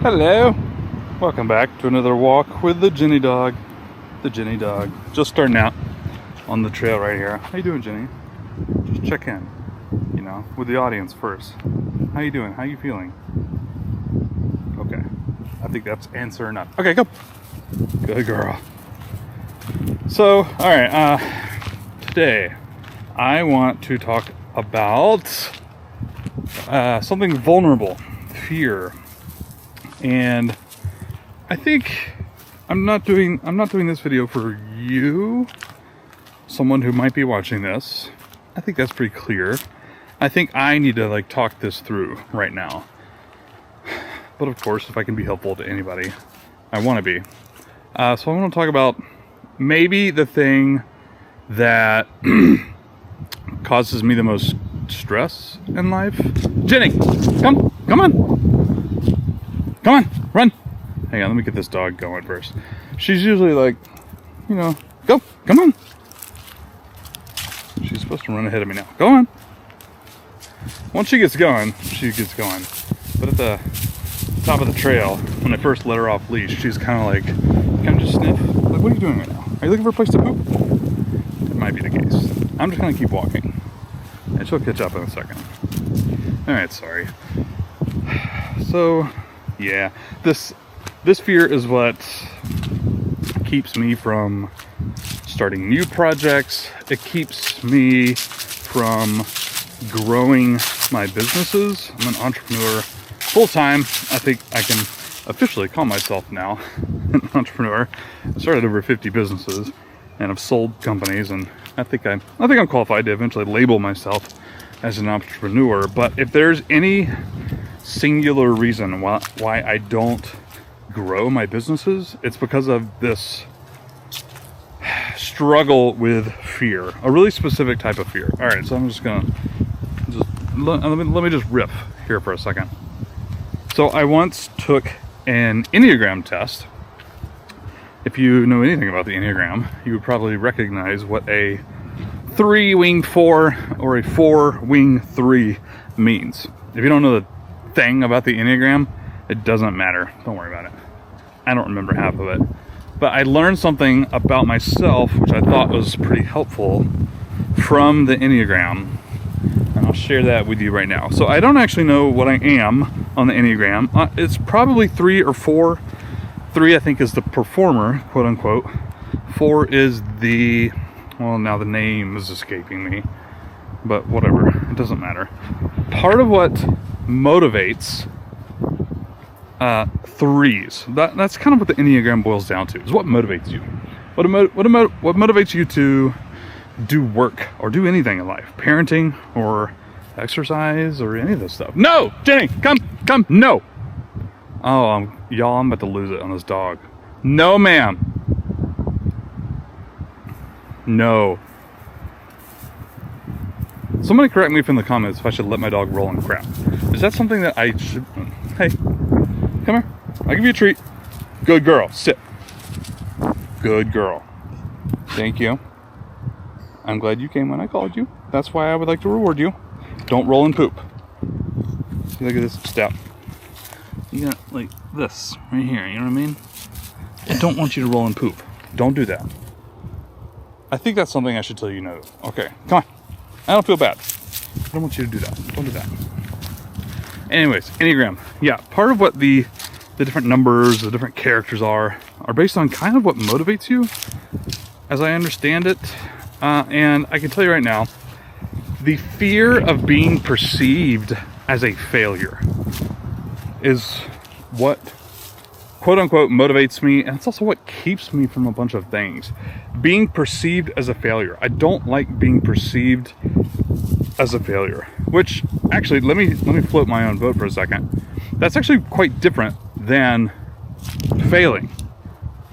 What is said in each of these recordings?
Hello, welcome back to another walk with the Jenny dog. The Jenny dog, just starting out on the trail right here. How you doing, Jenny? Just check in, with the audience first. How you doing? How you feeling? Okay, I think that's answer enough. Okay, go. Good girl. So, all right, today I want to talk about something vulnerable, fear. And I think I'm not doing this video for you, someone who might be watching this. I think that's pretty clear. I think I need to talk this through right now. But of course, if I can be helpful to anybody, I want to be. So I want to talk about maybe the thing that causes me the most stress in life. Jenny, come on. Come on, run. Hang on, let me get this dog going first. She's usually go, come on. She's supposed to run ahead of me now. Go on. Once she gets going, she gets going. But at the top of the trail, when I first let her off leash, she's kind of can I just sniff? What are you doing right now? Are you looking for a place to poop? It might be the case. I'm just gonna keep walking. And she'll catch up in a second. Alright, sorry. So, yeah, this fear is what keeps me from starting new projects. It keeps me from growing my businesses. I'm an entrepreneur full-time. I think I can officially call myself now an entrepreneur. I started over 50 businesses and I've sold companies, and I think I'm qualified to eventually label myself as an entrepreneur. But if there's any singular reason why I don't grow my businesses, it's because of this struggle with fear, a really specific type of fear. All right, so I'm just gonna let me just riff here for a second. So I once took an Enneagram test. If you know anything about the Enneagram, you would probably recognize what a 3-wing 4 or a 4-wing 3 means. If you don't know the thing about the Enneagram, it doesn't matter. Don't worry about it. I don't remember half of it. But I learned something about myself, which I thought was pretty helpful from the Enneagram. And I'll share that with you right now. So I don't actually know what I am on the Enneagram. It's probably 3 or 4. 3, I think, is the performer, quote unquote. 4 is now the name is escaping me. But whatever, it doesn't matter. Part of what motivates 3s, that's kind of what the Enneagram boils down to, is what motivates you. What motivates you to do work or do anything in life, parenting or exercise or any of this stuff. No, Jenny, come, no. Oh, I'm about to lose it on this dog. No, ma'am. No. Somebody correct me in the comments if I should let my dog roll in crap. Is that something that I should... Hey, come here. I'll give you a treat. Good girl. Sit. Good girl. Thank you. I'm glad you came when I called you. That's why I would like to reward you. Don't roll and poop. See, look at this step. You got this right here, you know what I mean? I don't want you to roll and poop. Don't do that. I think that's something I should tell you no. Okay, come on. I don't feel bad. I don't want you to do that. Don't do that. Anyways, Enneagram. Yeah, part of what the different numbers, the different characters are based on kind of what motivates you, as I understand it. And I can tell you right now, the fear of being perceived as a failure is what, quote unquote, motivates me, and it's also what keeps me from a bunch of things. Being perceived as a failure. I don't like being perceived as a failure, which actually, let me float my own boat for a second. That's actually quite different than failing.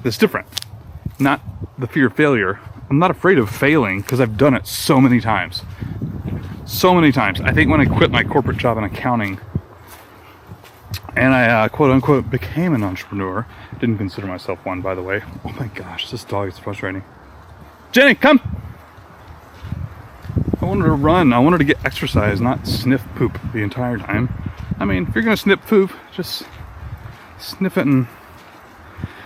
That's different. Not the fear of failure. I'm not afraid of failing because I've done it so many times. So many times. I think when I quit my corporate job in accounting and I quote unquote became an entrepreneur, didn't consider myself one, by the way. Oh my gosh, this dog is frustrating. Jenny, come! I wanted to run. I wanted to get exercise, not sniff poop the entire time. I mean, if you're gonna sniff poop, just sniff it and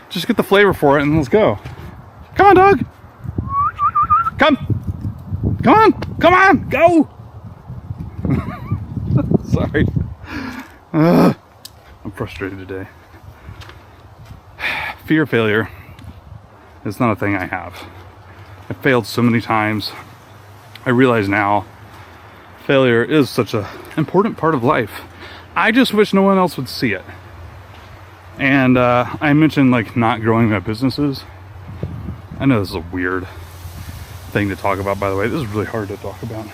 just get the flavor for it, and let's go. Come on, dog. Come on, go. Sorry. I'm frustrated today. Fear of failure is not a thing I have. I've failed so many times. I realize now failure is such an important part of life. I just wish no one else would see it. And I mentioned like not growing my businesses. I know this is a weird thing to talk about, by the way. This is really hard to talk about.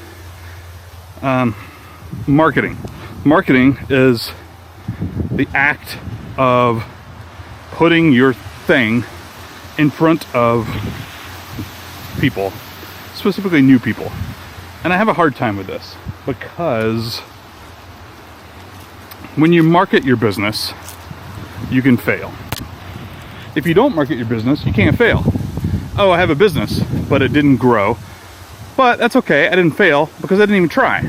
Marketing. Marketing is the act of putting your thing in front of people, specifically new people. And I have a hard time with this because when you market your business, you can fail. If you don't market your business, you can't fail. Oh, I have a business, but it didn't grow. But that's okay. I didn't fail because I didn't even try.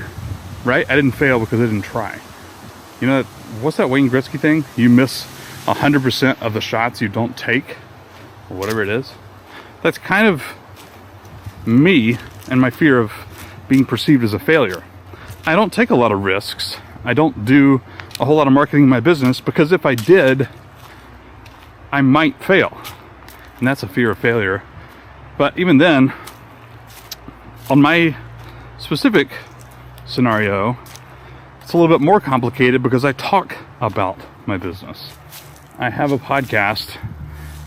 Right? I didn't fail because I didn't try. You know, what's that Wayne Gretzky thing? You miss 100% of the shots you don't take, or whatever it is. That's kind of me and my fear of being perceived as a failure. I don't take a lot of risks. I don't do a whole lot of marketing in my business because if I did, I might fail. And that's a fear of failure. But even then, on my specific scenario, it's a little bit more complicated because I talk about my business. I have a podcast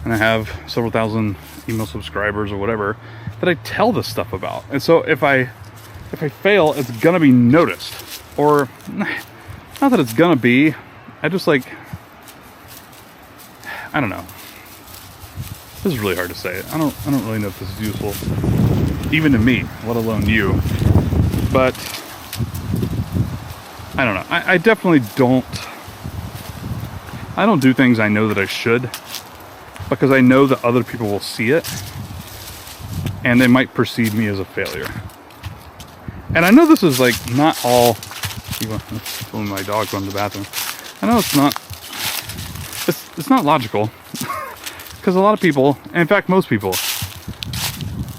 and I have several thousand email subscribers or whatever that I tell this stuff about. And so if I fail, it's gonna be noticed. Or not that it's gonna be, I just like, I don't know. This is really hard to say. I don't really know if this is useful, even to me, let alone you. But I don't know. I definitely don't. I don't do things I know that I should because I know that other people will see it and they might perceive me as a failure. And I know this is like not all. When my dog going to the bathroom, I know it's not. It's not logical because a lot of people, and in fact most people,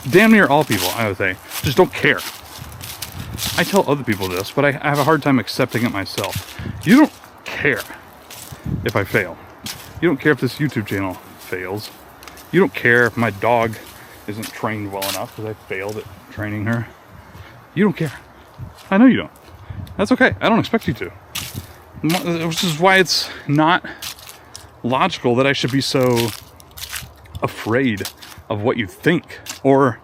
damn near all people, I would say, just don't care. I tell other people this, but I have a hard time accepting it myself. You don't care if I fail. You don't care if this YouTube channel fails. You don't care if my dog isn't trained well enough because I failed at training her. You don't care. I know you don't. That's okay. I don't expect you to. Which is why it's not logical that I should be so afraid of what you think, or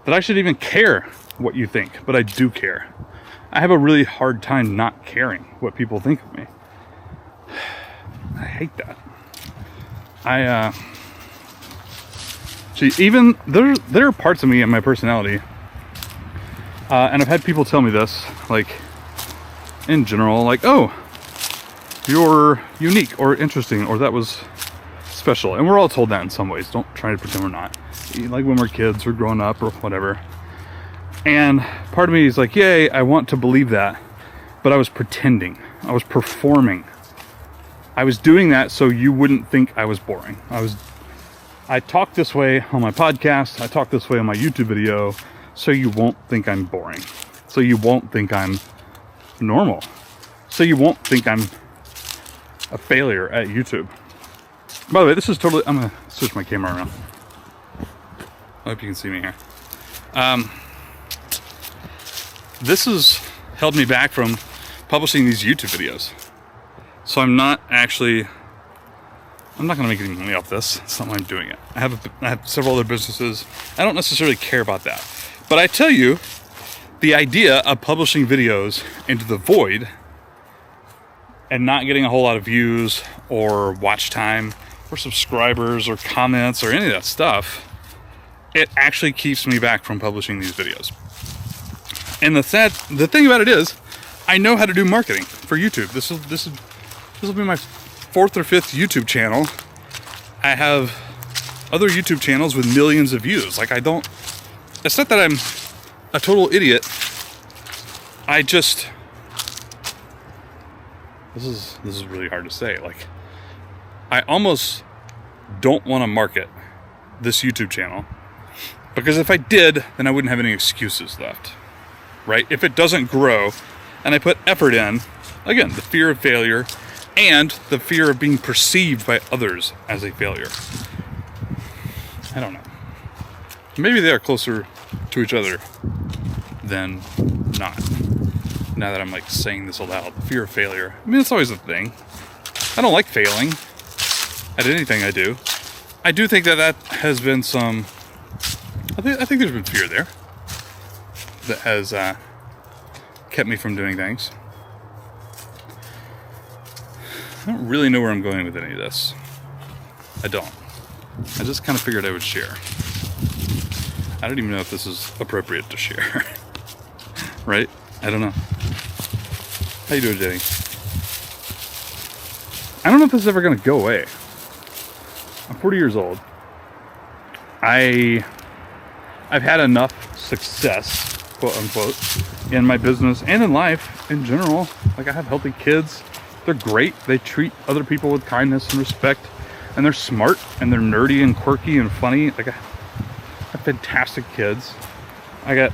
that I should even care what you think, but I do care. I have a really hard time not caring what people think of me. I hate that. Even there are parts of me and my personality, and I've had people tell me this, like, in general, like, oh, you're unique or interesting, or that was special. And we're all told that in some ways. Don't try to pretend we're not. Like when we're kids or growing up or whatever. And part of me is like, yay, I want to believe that. But I was pretending. I was performing. I was doing that so you wouldn't think I was boring. I talk this way on my podcast. I talk this way on my YouTube video so you won't think I'm boring. So you won't think I'm normal. So you won't think I'm a failure at YouTube. By the way, this is totally, I'm gonna switch my camera around. I hope you can see me here. This has held me back from publishing these YouTube videos. So I'm not gonna make any money off this. It's not why I'm doing it. I have several other businesses. I don't necessarily care about that. But I tell you, the idea of publishing videos into the void and not getting a whole lot of views or watch time or subscribers or comments or any of that stuff, it actually keeps me back from publishing these videos. And the thing about it is, I know how to do marketing for YouTube. This will be my 4th or 5th YouTube channel. I have other YouTube channels with millions of views. Like, it's not that I'm a total idiot. This is really hard to say. Like, I almost don't want to market this YouTube channel, because if I did, then I wouldn't have any excuses left, right? If it doesn't grow and I put effort in, again, the fear of failure and the fear of being perceived by others as a failure. I don't know. Maybe they are closer to each other than not. Now that I'm like saying this aloud, the fear of failure. I mean, it's always a thing. I don't like failing at anything I do. I do think that has been some. I think there's been fear there that has kept me from doing things. I don't really know where I'm going with any of this. I don't. I just kind of figured I would share. I don't even know if this is appropriate to share. Right? I don't know. How you doing, Jenny? I don't know if this is ever going to go away. I'm 40 years old. I've had enough success, quote unquote, in my business and in life in general. Like, I have healthy kids. They're great. They treat other people with kindness and respect. And they're smart and they're nerdy and quirky and funny. Like, I have fantastic kids. I got,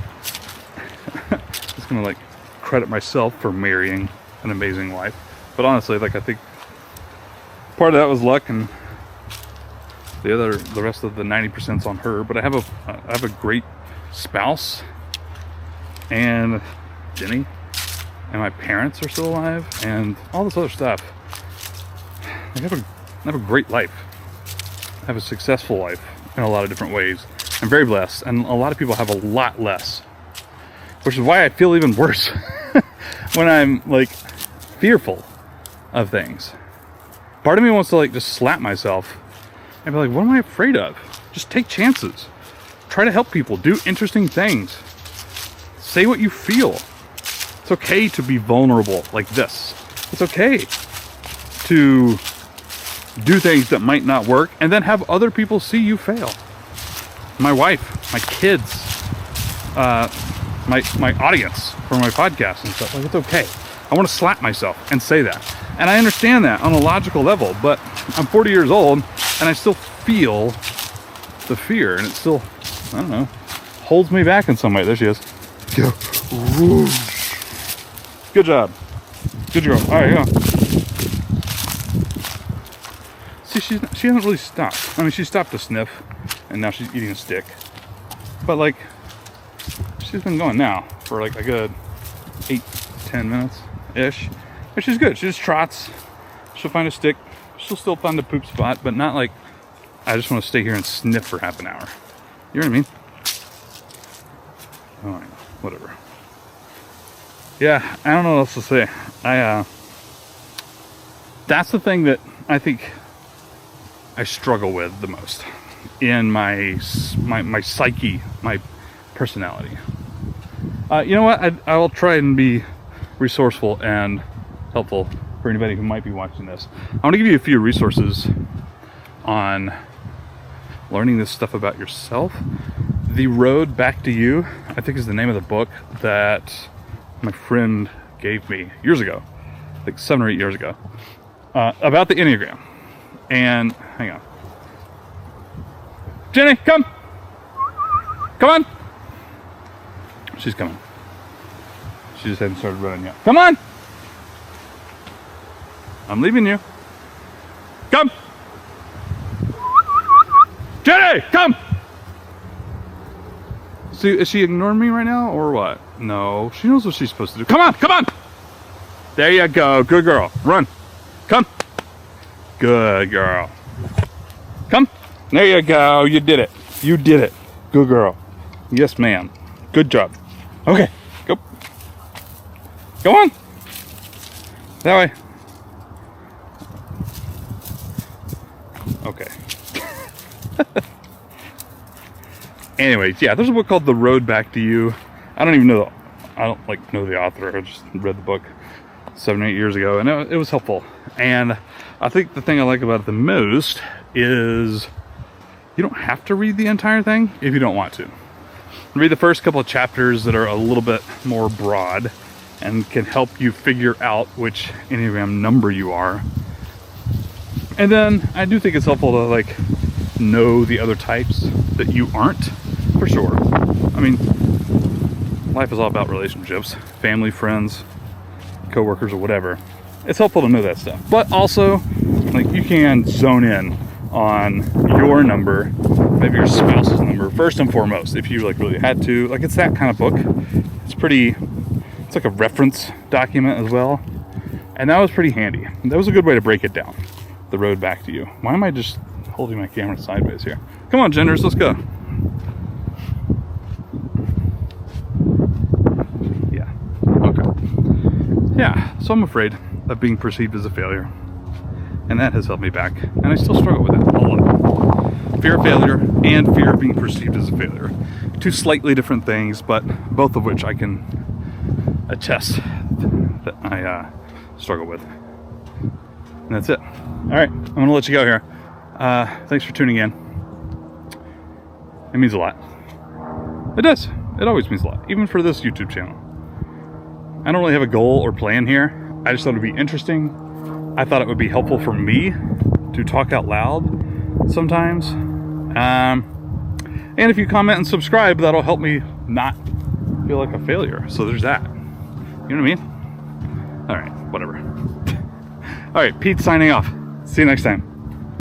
just gonna like credit myself for marrying an amazing wife. But honestly, like, I think part of that was luck, and the rest of the 90%'s on her. But I have a great spouse, and Jenny, and my parents are still alive, and all this other stuff. I have a great life. I have a successful life in a lot of different ways. I'm very blessed, and a lot of people have a lot less, which is why I feel even worse when I'm like fearful of things. Part of me wants to like just slap myself and be like, what am I afraid of? Just take chances. Try to help people. Do interesting things. Say what you feel. It's okay to be vulnerable like this. It's okay to do things that might not work and then have other people see you fail. My wife, my kids, my audience for my podcast and stuff. Like, it's okay. I want to slap myself and say that. And I understand that on a logical level, but I'm 40 years old and I still feel the fear, and it still, I don't know, holds me back in some way. There she is. Go. Good job. Good girl. All right, go. See, she hasn't really stopped. I mean, she stopped to sniff, and now she's eating a stick. But like, she's been going now for like a good 8-10 minutes-ish. But she's good. She just trots. She'll find a stick. She'll still find a poop spot, but not like, I just want to stay here and sniff for half an hour. You know what I mean? Oh, yeah. Whatever. Yeah, I don't know what else to say. That's the thing that I think I struggle with the most in my psyche, my personality. You know what? I'll try and be resourceful and helpful for anybody who might be watching this. I want to give you a few resources on learning this stuff about yourself. The Road Back to You, I think, is the name of the book that my friend gave me years ago, like 7 or 8 years ago, about the Enneagram. And hang on, Jenny, come on. She's coming. She just hadn't started running yet. Come on, I'm leaving you. Come, Jenny, come. See, is she ignoring me right now or what? No, she knows what she's supposed to do. Come on. There you go. Good girl. Run. Come. Good girl. Come. There you go. You did it. Good girl. Yes, ma'am. Good job. Okay. Go. Go on. That way. Okay. Anyways, yeah, there's a book called The Road Back to You. I don't know the author. I just read the book 7 or 8 years ago, and it was helpful. And I think the thing I like about it the most is you don't have to read the entire thing if you don't want to. Read the first couple of chapters that are a little bit more broad and can help you figure out which Enneagram number you are. And then I do think it's helpful to like know the other types that you aren't, for sure. I mean, life is all about relationships, family, friends, coworkers, or whatever. It's helpful to know that stuff. But also, like, you can zone in on your number, maybe your spouse's number, first and foremost, if you like really had to. Like, it's that kind of book. It's like a reference document as well. And that was pretty handy. That was a good way to break it down. The road back to you. Why am I just holding my camera sideways here? Come on, genders, let's go. Yeah. Okay. Yeah, so I'm afraid of being perceived as a failure. And that has held me back. And I still struggle with it a lot. Fear of failure and fear of being perceived as a failure. Two slightly different things, but both of which I can attest that I struggle with. And that's it. All right, I'm gonna let you go here. Thanks for tuning in. It means a lot. It does. It always means a lot, even for this YouTube channel. I don't really have a goal or plan here. I just thought it'd be interesting. I thought it would be helpful for me to talk out loud sometimes. And if you comment and subscribe, that'll help me not feel like a failure. So there's that. You know what I mean? All right, whatever. All right, Pete signing off. See you next time.